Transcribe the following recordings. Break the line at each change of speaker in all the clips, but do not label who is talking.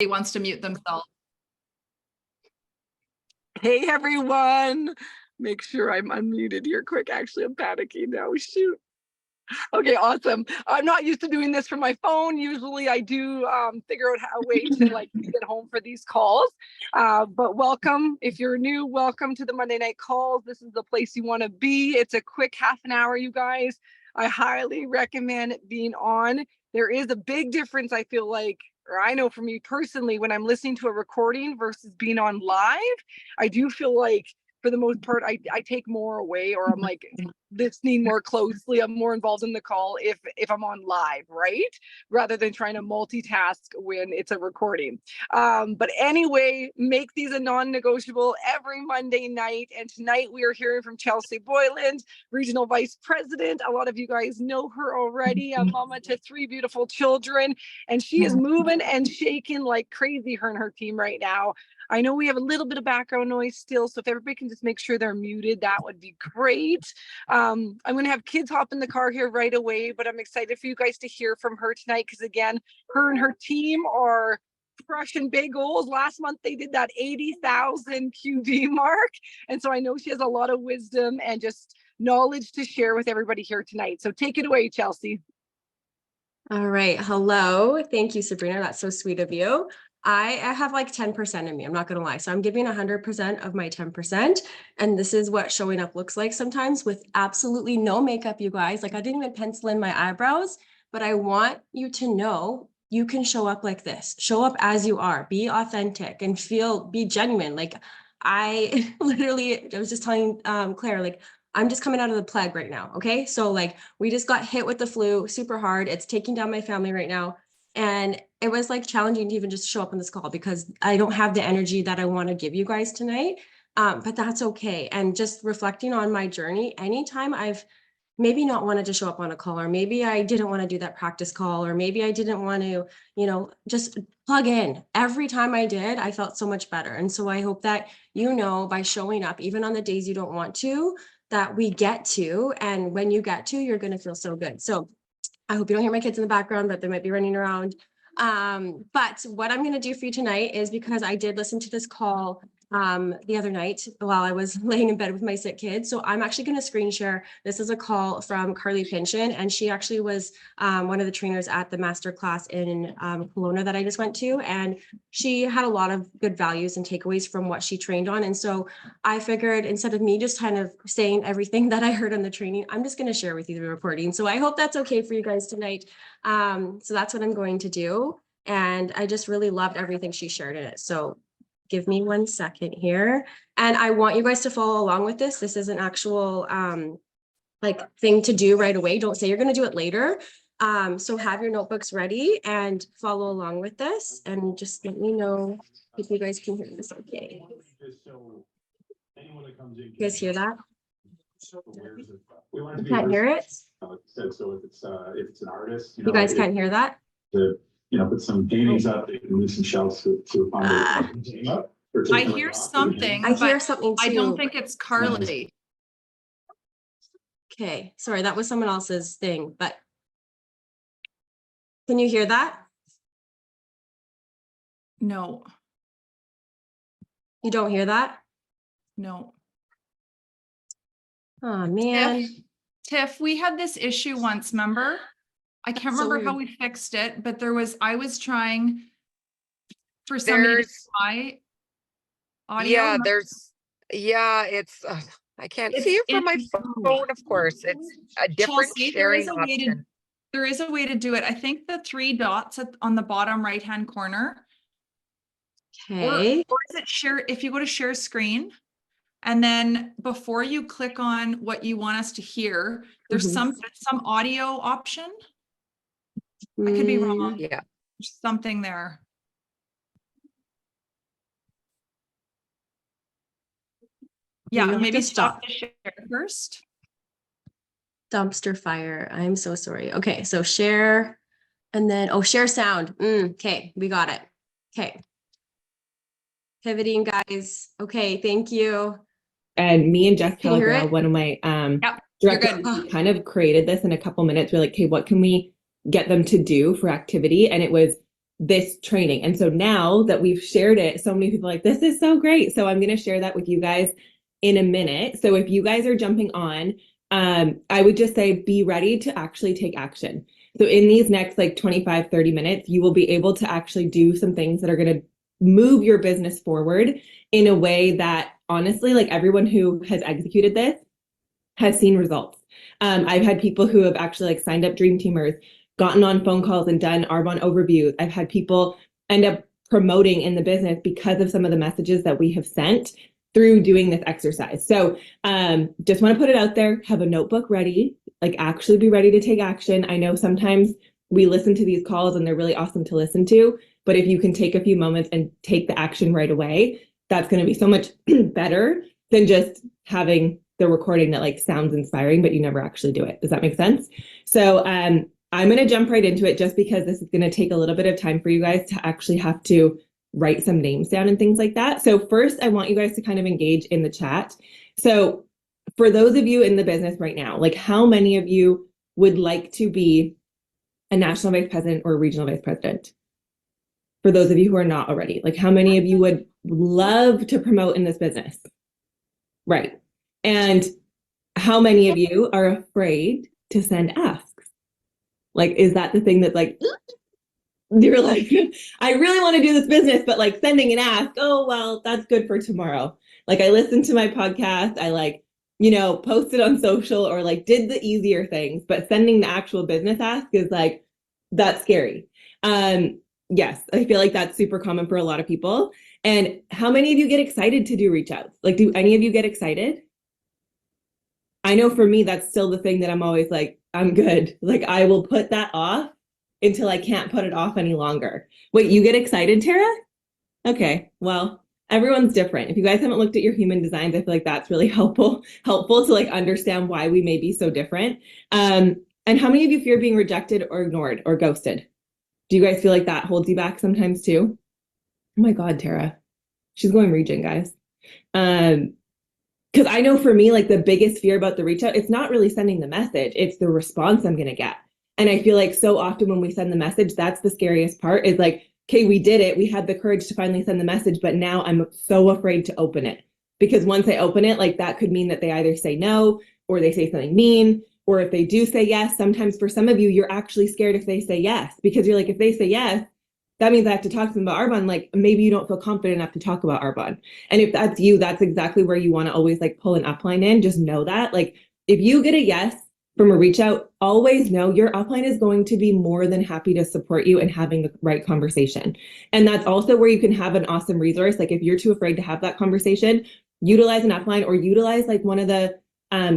wants to mute themselves.
Hey everyone, make sure I'm unmuted here quick. Actually, I'm panicking now. Shoot. Okay, awesome. I'm not used to doing this from my phone. Usually I do figure out a way to like get home for these calls. But welcome. If you're new, welcome to the Monday Night Calls. This is the place you want to be. It's a quick half an hour, you guys. I highly recommend being on. There is a big difference, I feel like, or I know for me personally, when I'm listening to a recording versus being on live. I do feel like for the most part, I take more away, or I'm like listening more closely. I'm more involved in the call if I'm on live, right? Rather than trying to multitask when it's a recording. But anyway, make these a non-negotiable every Monday night. And tonight we are hearing from Chelsea Boyland, Regional Vice President. A lot of you guys know her already, a mama to 3 beautiful children. And she is moving and shaking like crazy, her and her team right now. I know we have a little bit of background noise still, so if everybody can just make sure they're muted, that would be great. I'm going to have kids hop in the car here right away, but I'm excited for you guys to hear from her tonight because, again, her and her team are crushing big goals. Last month, they did that 80,000 QV mark, and so I know she has a lot of wisdom and just knowledge to share with everybody here tonight. So take it away, Chelsea.
All right. Hello. Thank you, Sabrina. That's so sweet of you. I have like 10% of me. I'm not going to lie. So I'm giving 100% of my 10%. And this is what showing up looks like sometimes with absolutely no makeup, you guys. Like I didn't even pencil in my eyebrows, but I want you to know you can show up like this. Show up as you are. Be authentic and be genuine. Like I was just telling Claire, like, I'm just coming out of the plague right now. Okay. So like we just got hit with the flu super hard. It's taking down my family right now. And it was like challenging to even just show up on this call because I don't have the energy that I want to give you guys tonight. But that's okay. And just reflecting on my journey, anytime I've maybe not wanted to show up on a call, or maybe I didn't want to do that practice call, or maybe I didn't want to, just plug in. Every time I did, I felt so much better. And so I hope that, by showing up, even on the days you don't want to, that we get to, and when you get to, you're going to feel so good. So I hope you don't hear my kids in the background, but they might be running around. But what I'm going to do for you tonight is, because I did listen to this call the other night while I was laying in bed with my sick kids. So I'm actually going to screen share. This is a call from Carly Pinchin, and she actually was one of the trainers at the master class in Kelowna that I just went to. And she had a lot of good values and takeaways from what she trained on. And so I figured, instead of me just kind of saying everything that I heard on the training, I'm just going to share with you the recording. So I hope that's okay for you guys tonight. So that's what I'm going to do. And I just really loved everything she shared in it. So give me 1 second here. And I want you guys to follow along with this. This is an actual thing to do right away. Don't say you're going to do it later. So have your notebooks ready and follow along with this, and just let me know if you guys can hear this okay. You guys hear that? You can't hear it?
So if it's an artist,
you guys can't hear that?
Put some paintings up, they can move some shelves to find
I hear something.
I hear something too.
I don't think it's Carly.
Okay, sorry, that was someone else's thing, but can you hear that?
No.
You don't hear that?
No.
Oh man.
Tiff, we had this issue once, remember? I can't remember how we fixed it, but I was trying for somebody to try audio.
It's I can't see it from my phone, of course. It's a different
Chelsea,
sharing option.
There is a way to do it. I think the 3 dots on the bottom right-hand corner.
Okay.
Or is it share? If you go to share screen, and then before you click on what you want us to hear, there's some audio option. I could be wrong.
Yeah.
There's something there. Yeah, maybe stop the share first.
Dumpster fire. I'm so sorry. Okay, so share, and then share sound. Okay, we got it. Okay. Pivoting, guys. Okay, thank you.
And me and Jess
Can you hear
Calagrell,
it?
one of my
Yep,
directors, kind of created this in a couple minutes. We're like, okay, what can we get them to do for activity? And it was this training. And so now that we've shared it, so many people are like, this is so great. So I'm going to share that with you guys in a minute. So if you guys are jumping on, I would just say, be ready to actually take action. So in these next like 25, 30 minutes, you will be able to actually do some things that are going to move your business forward in a way that honestly, like everyone who has executed this has seen results. I've had people who have actually like signed up Dream Teamers, gotten on phone calls and done Arbonne overviews. I've had people end up promoting in the business because of some of the messages that we have sent through doing this exercise. So just want to put it out there, have a notebook ready, like actually be ready to take action. I know sometimes we listen to these calls and they're really awesome to listen to, but if you can take a few moments and take the action right away, that's going to be so much better than just having the recording that like sounds inspiring, but you never actually do it. Does that make sense? So I'm going to jump right into it just because this is going to take a little bit of time for you guys to actually have to write some names down and things like that. So first, I want you guys to kind of engage in the chat. So for those of you in the business right now, like how many of you would like to be a national vice president or a regional vice president? For those of you who are not already, like how many of you would love to promote in this business? Right. And how many of you are afraid to send asks? Like, is that the thing that like, you're like, I really want to do this business, but like sending an ask, oh, well, that's good for tomorrow. Like I listened to my podcast, I like, you know, posted on social or like did the easier things, but sending the actual business ask is like, that's scary. Yes, I feel like that's super common for a lot of people. And how many of you get excited to do reach outs? Like, do any of you get excited? I know for me, that's still the thing that I'm always like, I'm good. Like I will put that off until I can't put it off any longer. Wait, you get excited, Tara? Okay, well, everyone's different. If you guys haven't looked at your human designs, I feel like that's really helpful to like understand why we may be so different. And how many of you fear being rejected or ignored or ghosted? Do you guys feel like that holds you back sometimes too? Oh my God, Tara, she's going region, guys. Because I know for me, like the biggest fear about the reach out, it's not really sending the message, it's the response I'm going to get. And I feel like so often when we send the message, that's the scariest part is like, okay, we did it. We had the courage to finally send the message, but now I'm so afraid to open it because once I open it, like that could mean that they either say no or they say something mean, or if they do say yes, sometimes for some of you, you're actually scared if they say yes, because you're like, if they say yes, that means I have to talk to them about Arbonne. Like maybe you don't feel confident enough to talk about Arbonne. And if that's you, that's exactly where you want to always like pull an upline in. Just know that like, if you get a yes from a reach out, always know your upline is going to be more than happy to support you and having the right conversation. And that's also where you can have an awesome resource. Like if you're too afraid to have that conversation, utilize an upline or utilize like one of the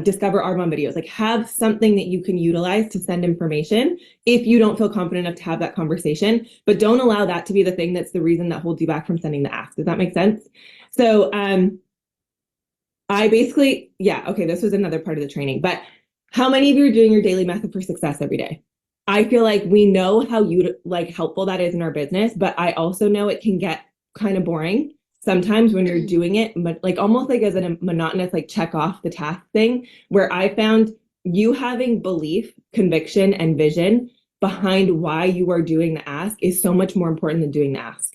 Discover Arbonne videos, like have something that you can utilize to send information if you don't feel confident enough to have that conversation, but don't allow that to be the thing that's the reason that holds you back from sending the ask. Does that make sense? So I basically, yeah, okay, this was another part of the training, but how many of you are doing your daily method for success every day? I feel like we know how helpful that is in our business, but I also know it can get kind of boring sometimes when you're doing it, like almost like as a monotonous, like check off the task thing, where I found you having belief, conviction, and vision behind why you are doing the ask is so much more important than doing the ask.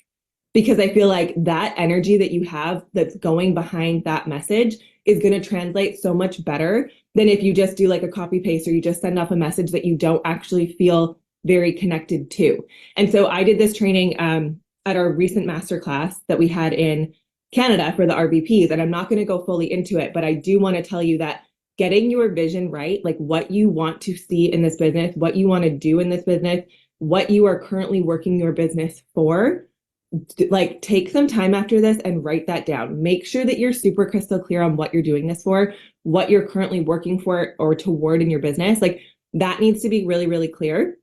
Because I feel like that energy that you have that's going behind that message is going to translate so much better than if you just do like a copy paste or you just send off a message that you don't actually feel very connected to. And so I did this training at our recent masterclass that we had in Canada for the RVPs. And I'm not going to go fully into it, but I do want to tell you that getting your vision right, like what you want to see in this business, what you want to do in this business, what you are currently working your business for, like take some time after this and write that down. Make sure that you're super crystal clear on what you're doing this for, what you're currently working for or toward in your business. Like that needs to be really, really clear.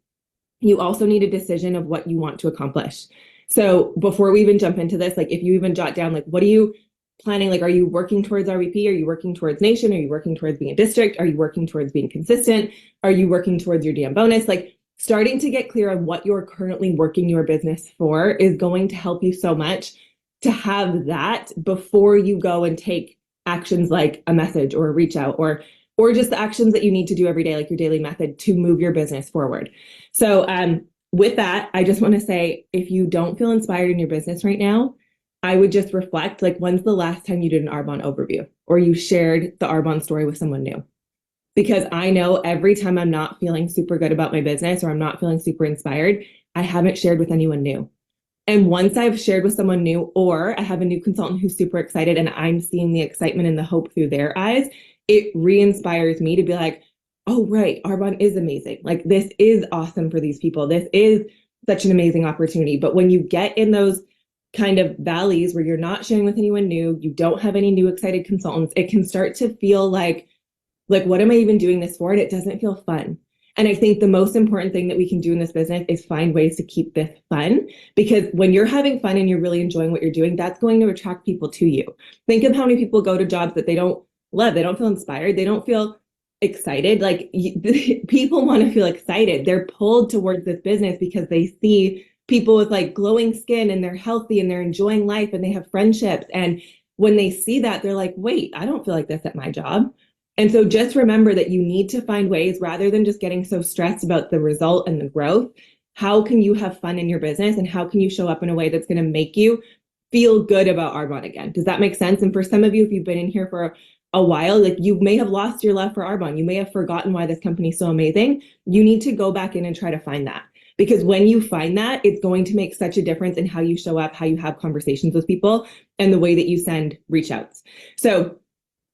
You also need a decision of what you want to accomplish. So before we even jump into this, like if you even jot down, like, what are you planning? Like, are you working towards RVP? Are you working towards nation? Are you working towards being a district? Are you working towards being consistent? Are you working towards your DM bonus? Like starting to get clear on what you're currently working your business for is going to help you so much to have that before you go and take actions like a message or a reach out or just the actions that you need to do every day, like your daily method to move your business forward. So with that, I just want to say, if you don't feel inspired in your business right now, I would just reflect, like, when's the last time you did an Arbonne overview or you shared the Arbonne story with someone new? Because I know every time I'm not feeling super good about my business or I'm not feeling super inspired, I haven't shared with anyone new. And once I've shared with someone new, or I have a new consultant who's super excited and I'm seeing the excitement and the hope through their eyes, it re-inspires me to be like, oh, right, Arbonne is amazing. Like, this is awesome for these people. This is such an amazing opportunity. But when you get in those kind of valleys where you're not sharing with anyone new, you don't have any new excited consultants, it can start to feel like, what am I even doing this for? And it doesn't feel fun. And I think the most important thing that we can do in this business is find ways to keep this fun, because when you're having fun and you're really enjoying what you're doing, that's going to attract people to you. Think of how many people go to jobs that they don't love. They don't feel inspired. They don't feel excited. Like, people want to feel excited. They're pulled towards this business because they see people with like glowing skin and they're healthy and they're enjoying life and they have friendships. And when they see that, they're like, wait, I don't feel like this at my job. And so just remember that you need to find ways, rather than just getting so stressed about the result and the growth, how can you have fun in your business and how can you show up in a way that's going to make you feel good about Arbonne again? Does that make sense? And for some of you, if you've been in here for a while, like, you may have lost your love for Arbonne. You may have forgotten why this company is so amazing. You need to go back in and try to find that. Because when you find that, it's going to make such a difference in how you show up, how you have conversations with people, and the way that you send reach outs. So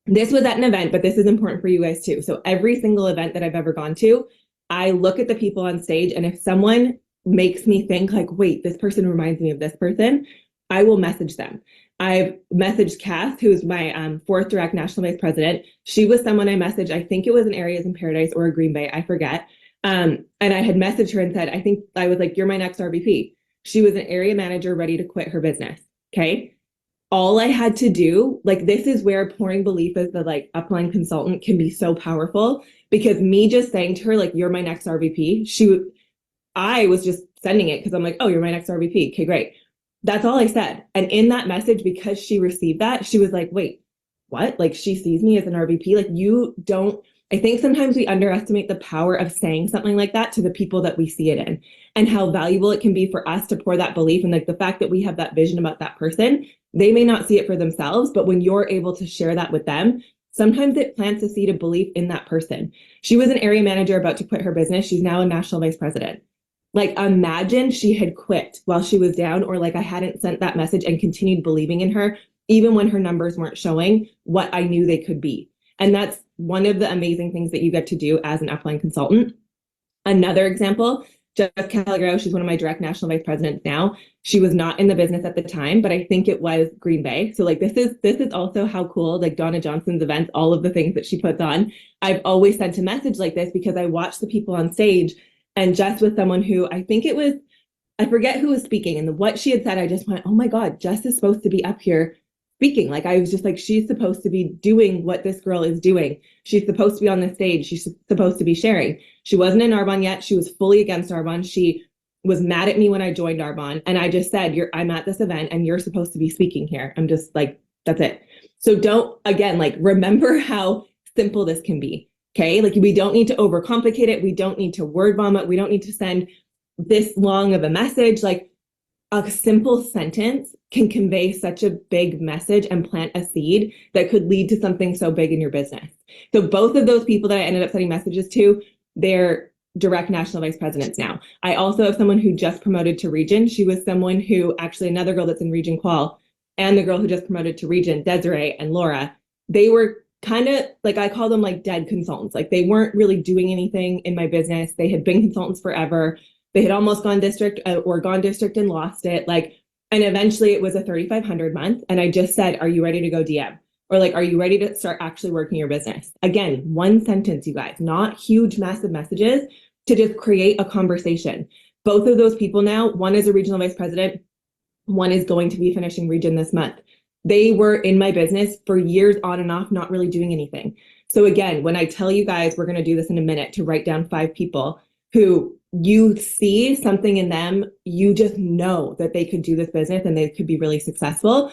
this was at an event, but this is important for you guys too. So every single event that I've ever gone to, I look at the people on stage, and if someone makes me think like, wait, this person reminds me of this person, I will message them. I've messaged Cass, who's my fourth direct national vice president. She was someone I messaged, I think it was in Areas in Paradise or a Green Bay, I forget. And I had messaged her and said, I think I was like, you're my next RVP. She was an area manager ready to quit her business. Okay. All I had to do, like, this is where pouring belief as the like upline consultant can be so powerful, because me just saying to her, like, you're my next RVP, I was just sending it because I'm like, oh, you're my next RVP. Okay, great. That's all I said. And in that message, because she received that, she was like, wait, what? Like, she sees me as an RVP? Like, you don't, I think sometimes we underestimate the power of saying something like that to the people that we see it in, and how valuable it can be for us to pour that belief. And like the fact that we have that vision about that person, they may not see it for themselves, but when you're able to share that with them, sometimes it plants a seed of belief in that person. She was an area manager about to quit her business. She's now a national vice president. Like, imagine she had quit while she was down, or like I hadn't sent that message and continued believing in her, even when her numbers weren't showing what I knew they could be. And that's one of the amazing things that you get to do as an upline consultant. Another example, Jess Calagro, she's one of my direct national vice presidents now. She was not in the business at the time, but I think it was Green Bay. So like, this is also how cool, like Donna Johnson's events, all of the things that she puts on. I've always sent a message like this because I watched the people on stage, and Jess was someone who, I think it was, I forget who was speaking, and what she had said, I just went, oh my God, Jess is supposed to be up here speaking. Like, I was just like, she's supposed to be doing what this girl is doing. She's supposed to be on the stage. She's supposed to be sharing. She wasn't in Arbonne yet. She was fully against Arbonne. She was mad at me when I joined Arbonne. And I just said, I'm at this event and you're supposed to be speaking here. I'm just like, that's it. So don't, again, like, remember how simple this can be. Okay. Like, we don't need to overcomplicate it. We don't need to word vomit. We don't need to send this long of a message. Like, a simple sentence can convey such a big message and plant a seed that could lead to something so big in your business. So both of those people that I ended up sending messages to, they're direct national vice presidents now. I also have someone who just promoted to region. She was someone who, actually another girl that's in region qual, and the girl who just promoted to region, Desiree and Laura, they were kind of like, I call them like dead consultants. Like, they weren't really doing anything in my business. They had been consultants forever. They had almost gone district and lost it. Like, and eventually it was a 3,500 month. And I just said, are you ready to go DM? Or like, are you ready to start actually working your business? Again, one sentence, you guys, not huge, massive messages, to just create a conversation. Both of those people now, one is a regional vice president, one is going to be finishing region this month. They were in my business for years on and off, not really doing anything. So again, when I tell you guys, we're going to do this in a minute, to write down 5 people who you see something in them, you just know that they could do this business and they could be really successful.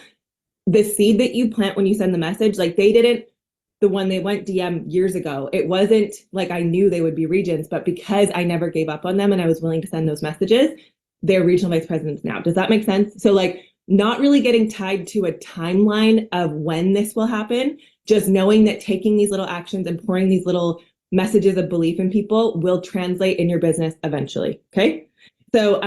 The seed that you plant when you send the message, like, they didn't the one they went DM years ago. It wasn't like I knew they would be regions, but because I never gave up on them and I was willing to send those messages, they're regional vice presidents now. Does that make sense? So like not really getting tied to a timeline of when this will happen, just knowing that taking these little actions and pouring these little messages of belief in people will translate in your business eventually. Okay. So,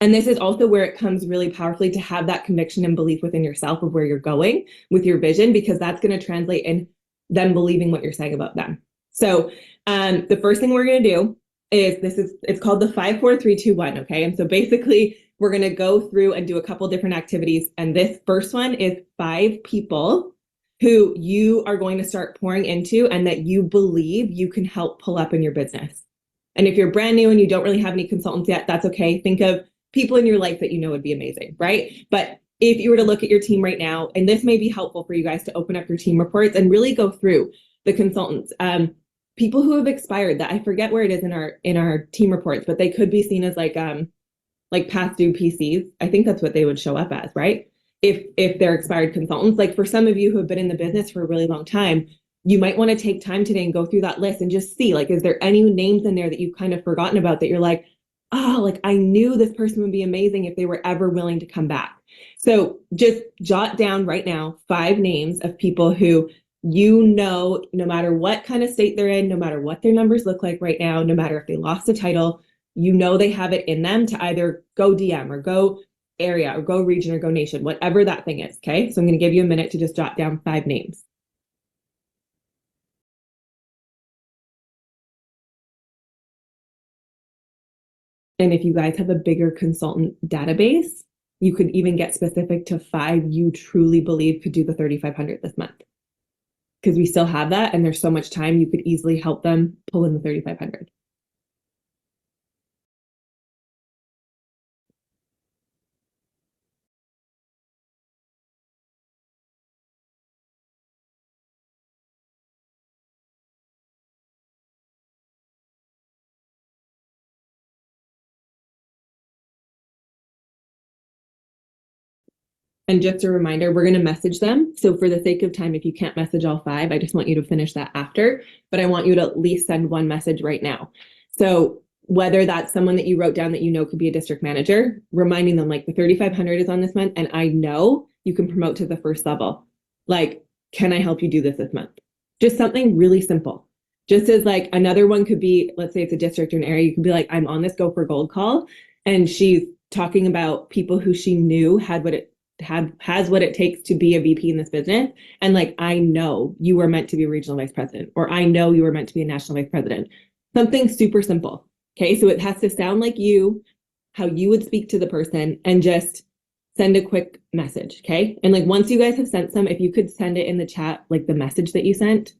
and this is also where it comes really powerfully to have that conviction and belief within yourself of where you're going with your vision, because that's going to translate in them believing what you're saying about them. So the first thing we're going to do is it's called the 5, 4, 3, 2, 1. Okay. And so basically we're going to go through and do a couple different activities. And this first one is 5 people who you are going to start pouring into and that you believe you can help pull up in your business. And if you're brand new and you don't really have any consultants yet, that's okay. Think of people in your life that you know would be amazing, right? But if you were to look at your team right now, and this may be helpful for you guys to open up your team reports and really go through the consultants, people who have expired, that I forget where it is in our team reports, but they could be seen as like past due PCs. I think that's what they would show up as, right? If they're expired consultants. Like for some of you who have been in the business for a really long time, you might want to take time today and go through that list and just see, like, is there any names in there that you've kind of forgotten about that you're like, oh, like I knew this person would be amazing if they were ever willing to come back. So just jot down right now 5 names of people who you know, no matter what kind of state they're in, no matter what their numbers look like right now, no matter if they lost a title, you know they have it in them to either go DM or go area or go region or go nation, whatever that thing is. Okay, so I'm going to give you a minute to just jot down 5 names. And if you guys have a bigger consultant database, you could even get specific to 5 you truly believe could do the 3,500 this month. Because we still have that and there's so much time, you could easily help them pull in the 3,500. And just a reminder, we're going to message them. So for the sake of time, if you can't message all 5, I just want you to finish that after, but I want you to at least send one message right now. So whether that's someone that you wrote down that you know could be a district manager, reminding them like the 3,500 is on this month and I know you can promote to the first level. Like, can I help you do this month? Just something really simple. Just as like another one could be, let's say it's a district or an area, you can be like, I'm on this Go for Gold call and she's talking about people who she knew has what it takes to be a VP in this business. And like, I know you were meant to be a regional vice president, or I know you were meant to be a national vice president. Something super simple. Okay. So it has to sound like you, how you would speak to the person, and just send a quick message. Okay. And like, once you guys have sent some, if you could send it in the chat, like the message that you sent,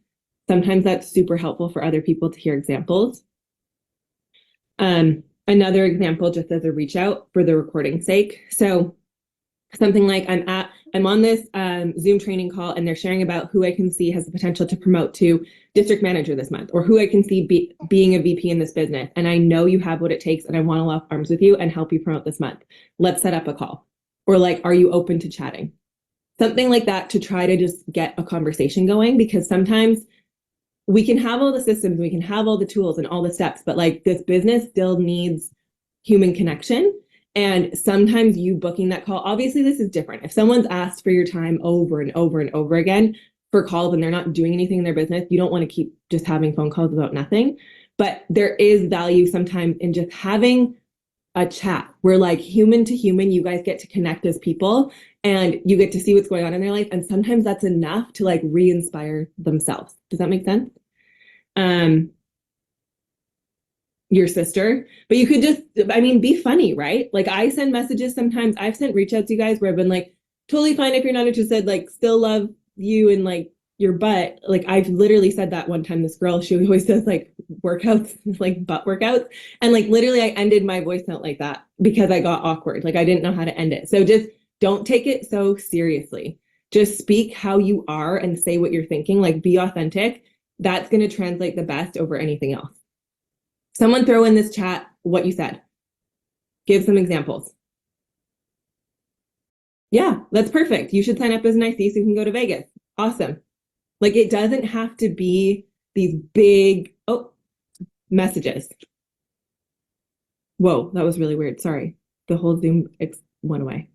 sometimes that's super helpful for other people to hear examples. Another example, just as a reach out for the recording's sake. So something like I'm on this Zoom training call and they're sharing about who I can see has the potential to promote to district manager this month, or who I can see being a VP in this business. And I know you have what it takes and I want to lock arms with you and help you promote this month. Let's set up a call. Or like, are you open to chatting? Something like that to try to just get a conversation going, because sometimes we can have all the systems, we can have all the tools and all the steps, but like this business still needs human connection. And sometimes you booking that call, obviously this is different. If someone's asked for your time over and over and over again for calls and they're not doing anything in their business, you don't want to keep just having phone calls about nothing. But there is value sometimes in just having a chat where like human to human, you guys get to connect as people and you get to see what's going on in their life. And sometimes that's enough to like re-inspire themselves. Does that make sense? Your sister, but you could just, I mean, be funny, right? Like I send messages sometimes, I've sent reach out to you guys where I've been like, totally fine if you're not interested, like still love you and like your butt. Like I've literally said that one time, this girl, she always does like workouts, like butt workouts. And like literally I ended my voice note like that because I got awkward. Like I didn't know how to end it. So just don't take it so seriously. Just speak how you are and say what you're thinking, like be authentic. That's going to translate the best over anything else. Someone throw in this chat what you said. Give some examples. Yeah, that's perfect. You should sign up as an IC so you can go to Vegas. Awesome. Like it doesn't have to be these big messages. Whoa, that was really weird. Sorry. The whole Zoom went away.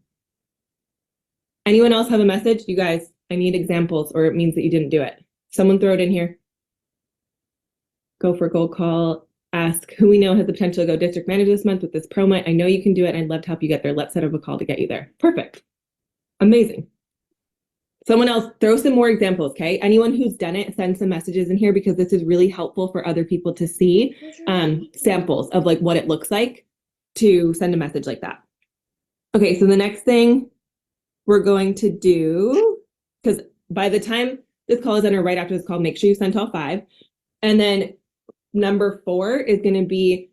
Anyone else have a message? You guys, I need examples or it means that you didn't do it. Someone throw it in here. Go for a gold call. Ask who we know has the potential to go district manager this month with this promo. I know you can do it. I'd love to help you get there. Let's set up a call to get you there. Perfect. Amazing. Someone else, throw some more examples, okay? Anyone who's done it, send some messages in here because this is really helpful for other people to see samples of like what it looks like to send a message like that. Okay, so the next thing we're going to do, because by the time this call is done or right after this call, make sure you send all 5. And then number 4 is going to be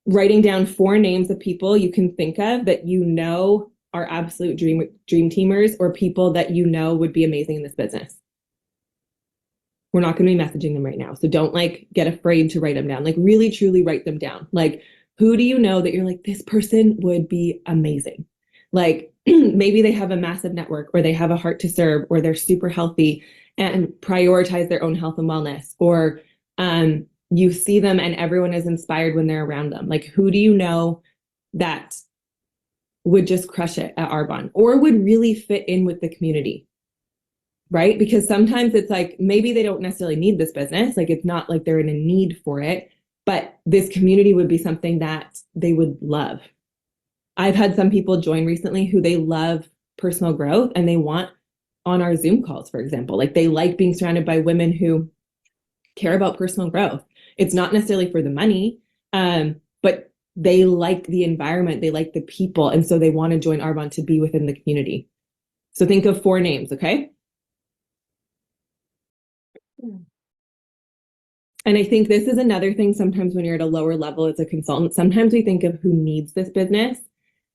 writing down 4 names of people you can think of that you know are absolute dream teamers or people that you know would be amazing in this business. We're not going to be messaging them right now. So don't like get afraid to write them down. Like really truly write them down. Like who do you know that you're like, this person would be amazing? Like maybe they have a massive network or they have a heart to serve or they're super healthy and prioritize their own health and wellness, or you see them and everyone is inspired when they're around them. Like who do you know that would just crush it at Arbonne or would really fit in with the community, right? Because sometimes it's like, maybe they don't necessarily need this business. Like it's not like they're in a need for it, but this community would be something that they would love. I've had some people join recently who they love personal growth and they want on our Zoom calls, for example, like they like being surrounded by women who care about personal growth. It's not necessarily for the money, but they like the environment, they like the people, and so they want to join Arbonne to be within the community. So think of 4 names, okay? And I think this is another thing sometimes when you're at a lower level as a consultant, sometimes we think of who needs this business.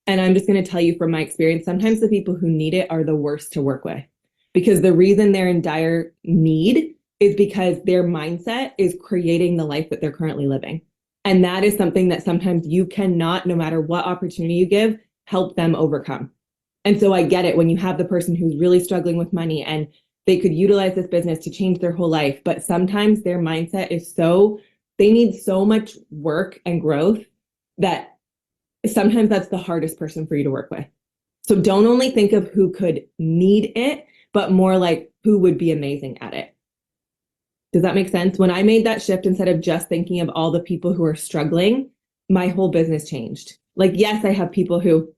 And I'm just going to tell you from my experience, sometimes the people who need it are the worst to work with because the reason they're in dire need is because their mindset is creating the life that they're currently living. And that is something that sometimes you cannot, no matter what opportunity you give, help them overcome. And so I get it when you have the person who's really struggling with money and they could utilize this business to change their whole life, but sometimes their mindset is they need so much work and growth that sometimes that's the hardest person for you to work with. So don't only think of who could need it, but more like who would be amazing at it. Does that make sense? When I made that shift, instead of just thinking of all the people who are struggling, my whole business changed. Like, yes, I have people who,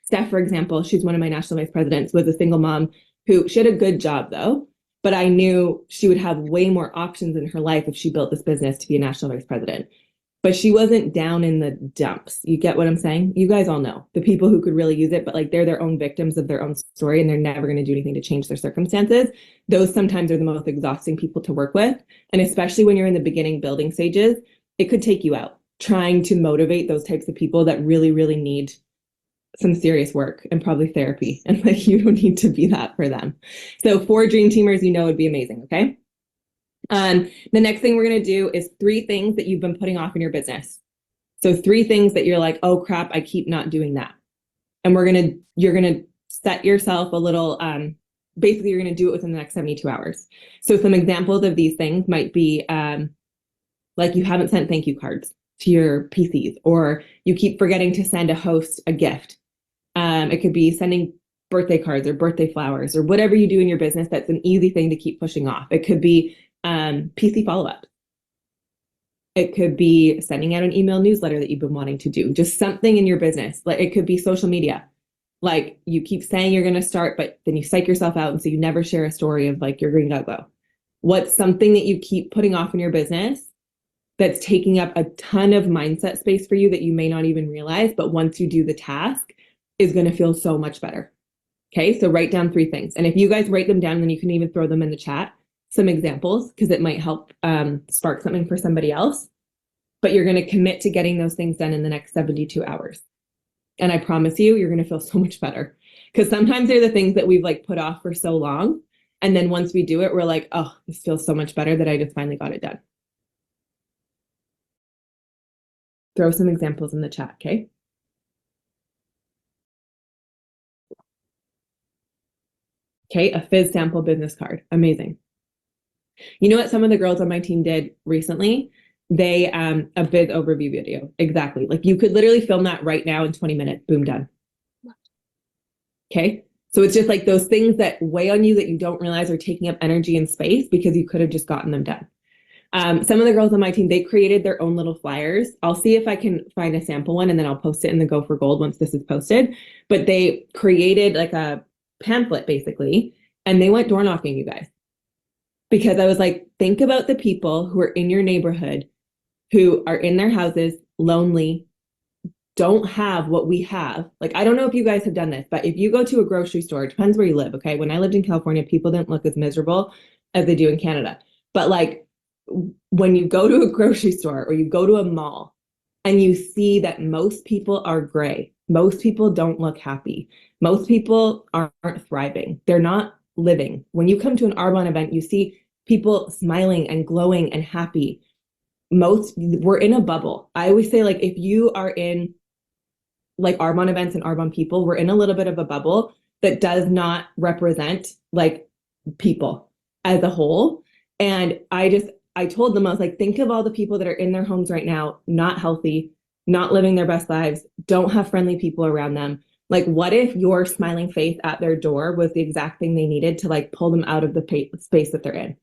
Steph, for example, she's one of my national vice presidents, was a single mom who, she had a good job though, but I knew she would have way more options in her life if she built this business to be a national vice president. But she wasn't down in the dumps. You get what I'm saying? You guys all know the people who could really use it, but like they're their own victims of their own story and they're never going to do anything to change their circumstances. Those sometimes are the most exhausting people to work with. And especially when you're in the beginning building stages, it could take you out trying to motivate those types of people that really, really need some serious work and probably therapy. And like, you don't need to be that for them. So 4 dream teamers, you know, would be amazing. Okay. The next thing we're going to do is 3 things that you've been putting off in your business. So 3 things that you're like, oh crap, I keep not doing that. And you're going to set yourself a little, basically you're going to do it within the next 72 hours. So some examples of these things might be, like you haven't sent thank you cards to your PCs, or you keep forgetting to send a host a gift. It could be sending birthday cards or birthday flowers or whatever you do in your business. That's an easy thing to keep pushing off. It could be PC follow-up. It could be sending out an email newsletter that you've been wanting to do, just something in your business. Like it could be social media. Like you keep saying you're going to start, but then you psych yourself out. And so you never share a story of like your green go. What's something that you keep putting off in your business that's taking up a ton of mindset space for you that you may not even realize, but once you do the task is going to feel so much better. Okay. So write down 3 things. And if you guys write them down, then you can even throw them in the chat. Some examples, because it might help spark something for somebody else, but you're going to commit to getting those things done in the next 72 hours. And I promise you, you're going to feel so much better, because sometimes they're the things that we've like put off for so long. And then once we do it, we're like, oh, this feels so much better that I just finally got it done. Throw some examples in the chat. Okay. Okay, a fizz sample business card. Amazing. You know what some of the girls on my team did recently? They a biz overview video. Exactly. Like you could literally film that right now in 20 minutes. Boom, done. Okay. So it's just like those things that weigh on you that you don't realize are taking up energy and space because you could have just gotten them done. Some of the girls on my team, they created their own little flyers. I'll see if I can find a sample one and then I'll post it in the Go for Gold once this is posted. But they created like a pamphlet basically, and they went door knocking, you guys. Because I was like, think about the people who are in your neighborhood, who are in their houses, lonely, don't have what we have. Like, I don't know if you guys have done this, but if you go to a grocery store, it depends where you live. Okay. When I lived in California, people didn't look as miserable as they do in Canada. But like when you go to a grocery store or you go to a mall and you see that most people are gray, most people don't look happy, most people aren't thriving, they're not living. When you come to an Arbonne event, you see people smiling and glowing and happy. We're in a bubble. I always say, like, if you are in like Arbonne events and Arbonne people, we're in a little bit of a bubble that does not represent like people as a whole. And I told them, I was like, think of all the people that are in their homes right now, not healthy, not living their best lives, don't have friendly people around them. Like, what if your smiling face at their door was the exact thing they needed to like pull them out of the space that they're in?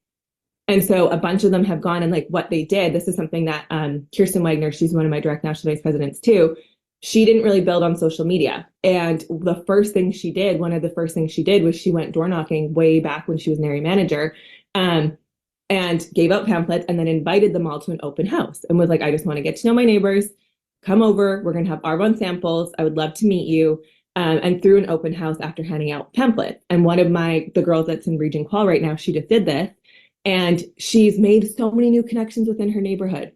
And so a bunch of them have gone and like what they did, this is something that Kirsten Wagner, she's one of my direct national vice presidents too. She didn't really build on social media. And the first thing she did, one of the first things she did was she went door knocking way back when she was an area manager, and gave out pamphlets and then invited them all to an open house and was like, I just want to get to know my neighbors. Come over. We're going to have Arbonne samples. I would love to meet you. And through an open house after handing out pamphlets. And one of the girls that's in Region Qual right now, she just did this. And she's made so many new connections within her neighborhood.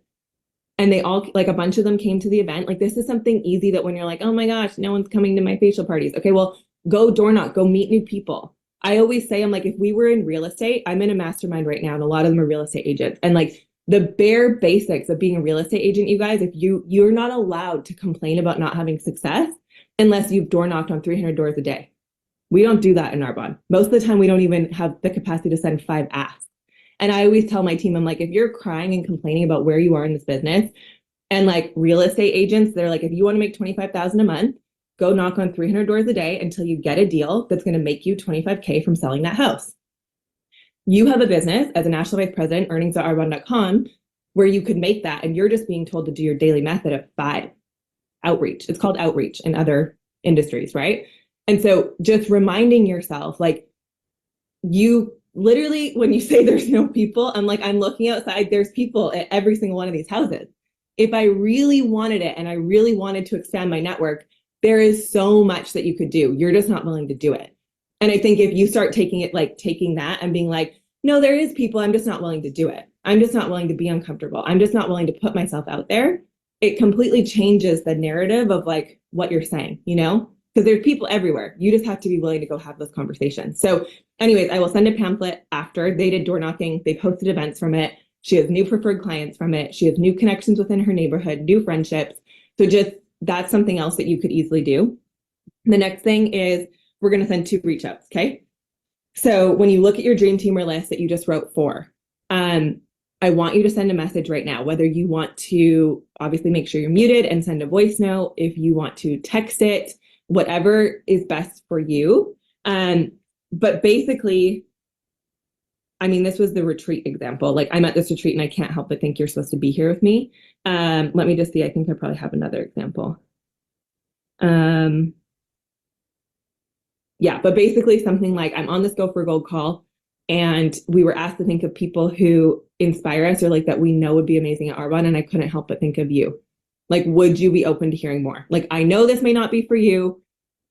And they all, like a bunch of them came to the event. Like, this is something easy that when you're like, oh my gosh, no one's coming to my facial parties. Okay, well, go door knock, go meet new people. I always say, I'm like, if we were in real estate, I'm in a mastermind right now and a lot of them are real estate agents. And like the bare basics of being a real estate agent, you guys, if you're not allowed to complain about not having success unless you've door knocked on 300 doors a day. We don't do that in Arbonne. Most of the time, we don't even have the capacity to send 5 asks. And I always tell my team, I'm like, if you're crying and complaining about where you are in this business, and like real estate agents, they're like, if you want to make $25,000 a month, go knock on 300 doors a day until you get a deal that's going to make you $25K from selling that house. You have a business as a national vice president, earnings.arbonne.com, where you could make that, and you're just being told to do your daily method of 5 outreach. It's called outreach in other industries, right? And so just reminding yourself, like, you literally, when you say there's no people, I'm like, I'm looking outside, there's people at every single one of these houses. If I really wanted it and I really wanted to expand my network, there is so much that you could do. You're just not willing to do it. And I think if you start taking that and being like, no, there is people, I'm just not willing to do it. I'm just not willing to be uncomfortable. I'm just not willing to put myself out there. It completely changes the narrative of like what you're saying, you know? Because there's people everywhere. You just have to be willing to go have those conversations. So anyways, I will send a pamphlet after. They did door knocking. They posted events from it. She has new preferred clients from it. She has new connections within her neighborhood, new friendships. So just that's something else that you could easily do. The next thing is we're going to send 2 reach outs. Okay. So when you look at your dream teamer list that you just wrote for, I want you to send a message right now, whether you want to obviously make sure you're muted and send a voice note, if you want to text it, whatever is best for you. But basically, I mean, this was the retreat example. Like, I'm at this retreat and I can't help but think you're supposed to be here with me. Let me just see. I think I probably have another example. Yeah, but basically something like, I'm on this Go for Gold call and we were asked to think of people who inspire us or like that we know would be amazing at Arbonne, and I couldn't help but think of you. Like, would you be open to hearing more? Like, I know this may not be for you.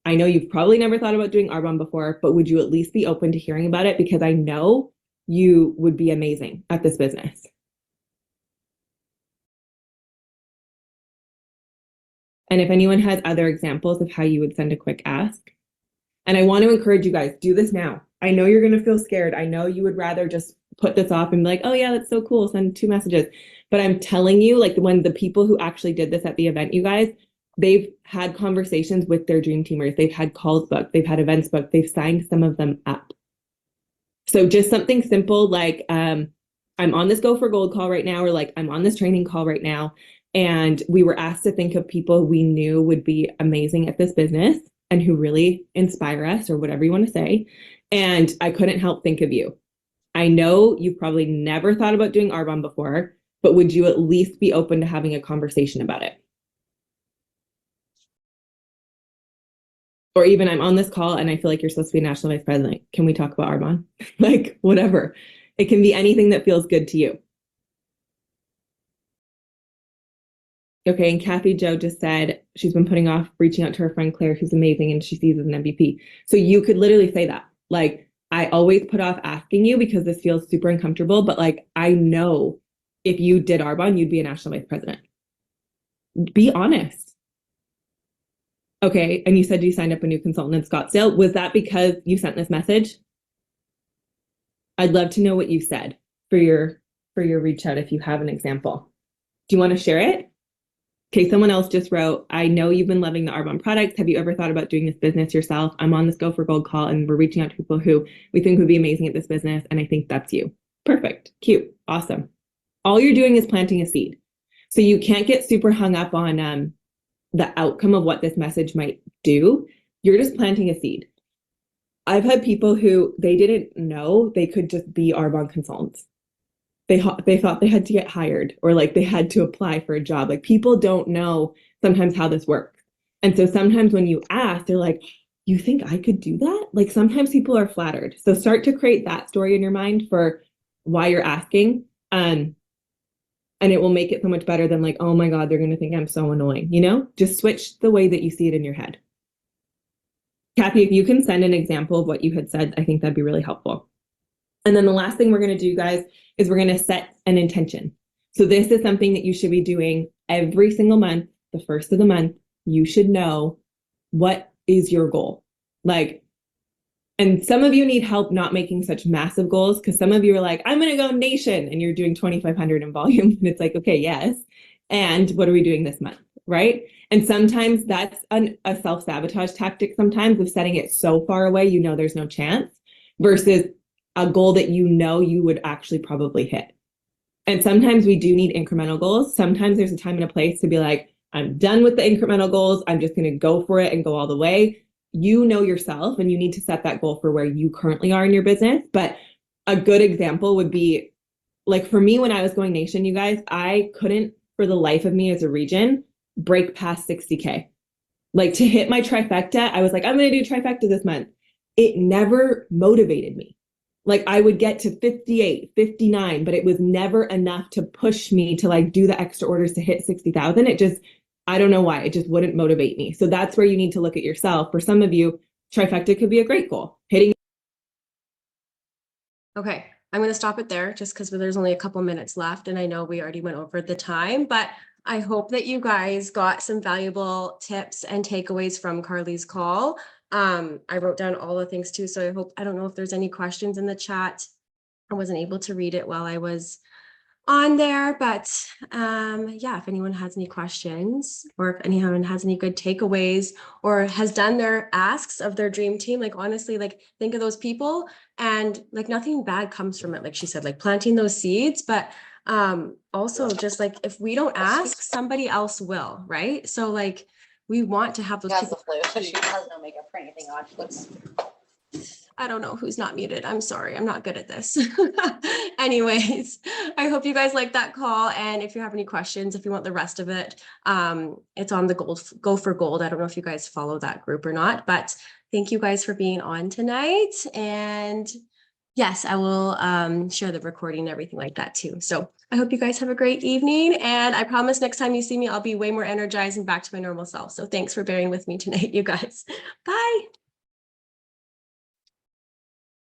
I know you've probably never thought about doing Arbonne before, but would you at least be open to hearing about it? Because I know you would be amazing at this business. And if anyone has other examples of how you would send a quick ask. And I want to encourage you guys, do this now. I know you're going to feel scared. I know you would rather just put this off and be like, oh yeah, that's so cool, send 2 messages. But I'm telling you, like, when the people who actually did this at the event, you guys, they've had conversations with their dream teamers. They've had calls booked. They've had events booked. They've signed some of them up. So just something simple like, I'm on this Go for Gold call right now, or like, I'm on this training call right now. And we were asked to think of people we knew would be amazing at this business and who really inspire us, or whatever you want to say. And I couldn't help think of you. I know you've probably never thought about doing Arbonne before, but would you at least be open to having a conversation about it? Or even, I'm on this call and I feel like you're supposed to be national vice president. Can we talk about Arbonne? Like, whatever. It can be anything that feels good to you. Okay, and Kathy Joe just said she's been putting off reaching out to her friend Claire, who's amazing, and she sees as an MVP. So you could literally say that. Like, I always put off asking you because this feels super uncomfortable, but like, I know if you did Arbonne, you'd be a national vice president. Be honest. Okay, and you said you signed up a new consultant in Scottsdale. Was that because you sent this message? I'd love to know what you said for your reach out if you have an example. Do you want to share it? Okay, someone else just wrote, I know you've been loving the Arbonne products. Have you ever thought about doing this business yourself? I'm on this Go for Gold call and we're reaching out to people who we think would be amazing at this business. And I think that's you. Perfect. Cute. Awesome. All you're doing is planting a seed. So you can't get super hung up on the outcome of what this message might do. You're just planting a seed. I've had people who they didn't know they could just be Arbonne consultants. They thought they had to get hired, or like they had to apply for a job. Like, people don't know sometimes how this works. And so sometimes when you ask, they're like, you think I could do that? Like, sometimes people are flattered. So start to create that story in your mind for why you're asking. And it will make it so much better than like, oh my God, they're going to think I'm so annoying. You know, just switch the way that you see it in your head. Kathy, if you can send an example of what you had said, I think that'd be really helpful. And then the last thing we're going to do, guys, is we're going to set an intention. So this is something that you should be doing every single month. The first of the month, you should know what is your goal. Like, and some of you need help not making such massive goals, because some of you are like, I'm going to go nation, and you're doing 2,500 in volume. And it's like, okay, yes. And what are we doing this month? Right? And sometimes that's a self-sabotage tactic sometimes, of setting it so far away, you know, there's no chance, versus a goal that you know you would actually probably hit. And sometimes we do need incremental goals. Sometimes there's a time and a place to be like, I'm done with the incremental goals. I'm just going to go for it and go all the way. You know yourself, and you need to set that goal for where you currently are in your business. But a good example would be, like, for me, when I was going nation, you guys, I couldn't for the life of me as a region break past 60K. Like, to hit my trifecta, I was like, I'm going to do trifecta this month. It never motivated me. Like, I would get to 58, 59, but it was never enough to push me to like do the extra orders to hit 60,000. It just, I don't know why, it just wouldn't motivate me. So that's where you need to look at yourself. For some of you, trifecta could be a great goal.
Okay, I'm going to stop it there just because there's only a couple minutes left, and I know we already went over the time, but I hope that you guys got some valuable tips and takeaways from Carly's call. I wrote down all the things too, so I don't know if there's any questions in the chat. I wasn't able to read it while I was on there, but yeah, if anyone has any questions, or if anyone has any good takeaways, or has done their asks of their dream team, like, honestly, like, think of those people, and like, nothing bad comes from it. Like she said, like, planting those seeds, but also just like, if we don't ask, somebody else will, right? So like, we want to have those
That's
people.
the flu, so she has no makeup or anything on. She looks.
I don't know who's not muted. I'm sorry. I'm not good at this. Anyways, I hope you guys like that call. And if you have any questions, if you want the rest of it, it's on the Go for Gold. I don't know if you guys follow that group or not, but thank you guys for being on tonight. And yes, I will share the recording and everything like that too. So I hope you guys have a great evening. And I promise next time you see me, I'll be way more energized and back to my normal self. So thanks for bearing with me tonight, you guys. Bye.